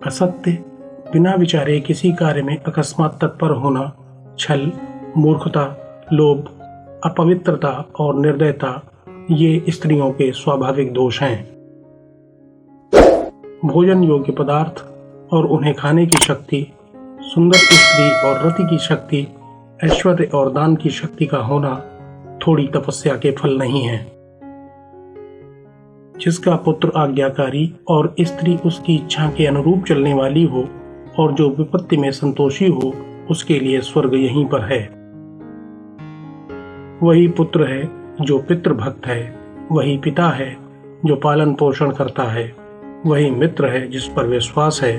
असत्य, बिना विचारे किसी कार्य में अकस्मात तत्पर होना, छल, मूर्खता, लोभ, अपवित्रता और निर्दयता ये स्त्रियों के स्वाभाविक दोष हैं। भोजन योग्य पदार्थ और उन्हें खाने की शक्ति, सुंदर स्त्री और रति की शक्ति, ऐश्वर्य और दान की शक्ति का होना थोड़ी तपस्या के फल नहीं है। जिसका पुत्र आज्ञाकारी और स्त्री उसकी इच्छा के अनुरूप चलने वाली हो और जो विपत्ति में संतोषी हो, उसके लिए स्वर्ग यहीं पर है। वही पुत्र है जो पितृभक्त है, वही पिता है जो पालन पोषण करता है, वही मित्र है जिस पर विश्वास है,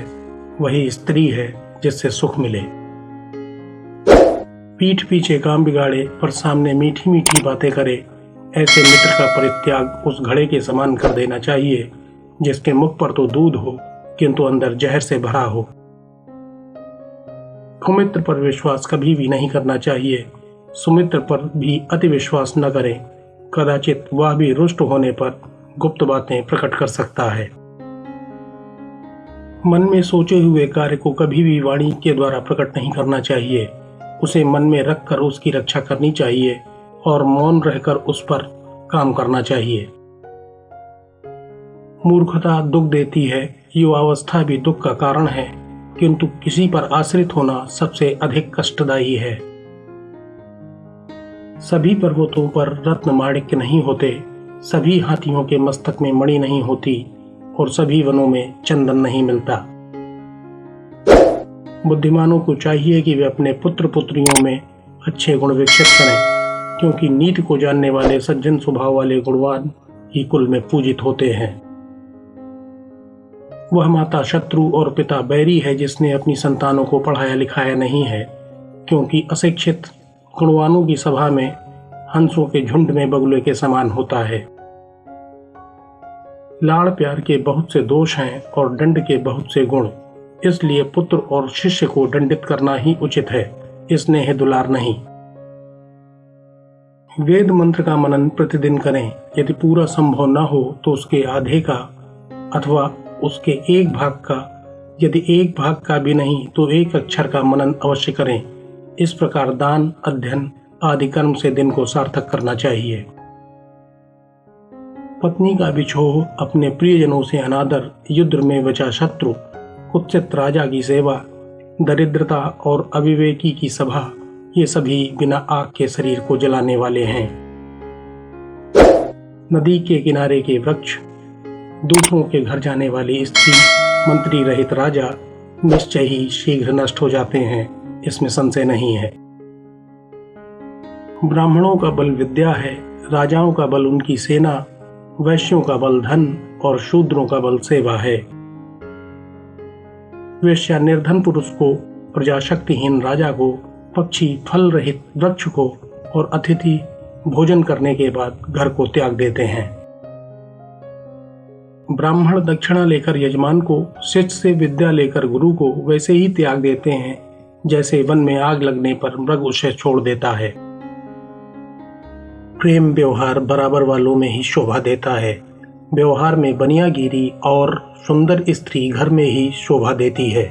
वही स्त्री है जिससे सुख मिले। पीठ पीछे काम बिगाड़े पर सामने मीठी मीठी बातें करे, ऐसे मित्र का परित्याग उस घड़े के समान कर देना चाहिए जिसके मुख पर तो दूध हो किंतु अंदर जहर से भरा हो। कुमित्र पर विश्वास कभी भी नहीं करना चाहिए, सुमित्र पर भी अति विश्वास न करें, कदाचित वह भी रुष्ट होने पर गुप्त बातें प्रकट कर सकता है। मन में सोचे हुए कार्य को कभी भी वाणी के द्वारा प्रकट नहीं करना चाहिए, उसे मन में रखकर उसकी रक्षा करनी चाहिए और मौन रहकर उस पर काम करना चाहिए। मूर्खता दुख देती है, युवावस्था भी दुख का कारण है, किंतु किसी पर आश्रित होना सबसे अधिक कष्टदायी है। सभी पर्वतों पर रत्न माणिक्य नहीं होते, सभी हाथियों के मस्तक में मणि नहीं होती और सभी वनों में चंदन नहीं मिलता। बुद्धिमानों को चाहिए कि वे अपने पुत्र पुत्रियों में अच्छे गुण विकसित करें, क्योंकि नीति को जानने वाले सज्जन स्वभाव वाले गुणवान ही कुल में पूजित होते हैं। वह माता शत्रु और पिता बैरी है जिसने अपनी संतानों को पढ़ाया लिखाया नहीं है, क्योंकि अशिक्षित गुणवानों की सभा में हंसों के झुंड में बगुले के समान होता है। लाड़ प्यार के बहुत से दोष हैं और दंड के बहुत से गुण, इसलिए पुत्र और शिष्य को दंडित करना ही उचित है, स्नेह दुलार नहीं। वेद मंत्र का मनन प्रतिदिन करें, यदि पूरा संभव न हो तो उसके आधे का अथवा उसके एक भाग का, यदि एक भाग का भी नहीं तो एक अक्षर का मनन अवश्य करें। इस प्रकार दान, अध्ययन आदि कर्म से दिन को सार्थक करना चाहिए। पत्नी का बिछोह, अपने प्रियजनों से अनादर, युद्ध में बचा शत्रु, कुत्सित राजा की सेवा, दरिद्रता और अविवेकी की सभा, ये सभी बिना आग के शरीर को जलाने वाले हैं। नदी के किनारे के वृक्ष, दूसरों के घर जाने वाली स्त्री, मंत्री रहित राजा निश्चय ही शीघ्र नष्ट हो जाते हैं, इसमें संशय नहीं है। ब्राह्मणों का बल विद्या है, राजाओं का बल उनकी सेना, वैश्यों का बल धन और शूद्रों का बल सेवा है। वेश्या निर्धन पुरुष को, प्रजाशक्तिहीन राजा को, पक्षी फल रहित वृक्ष को और अतिथि भोजन करने के बाद घर को त्याग देते हैं। ब्राह्मण दक्षिणा लेकर यजमान को, शिष्य से विद्या लेकर गुरु को वैसे ही त्याग देते हैं जैसे वन में आग लगने पर मृग उसे छोड़ देता है। प्रेम व्यवहार बराबर वालों में ही शोभा देता है, व्यवहार में बनियागिरी और सुंदर स्त्री घर में ही शोभा देती है।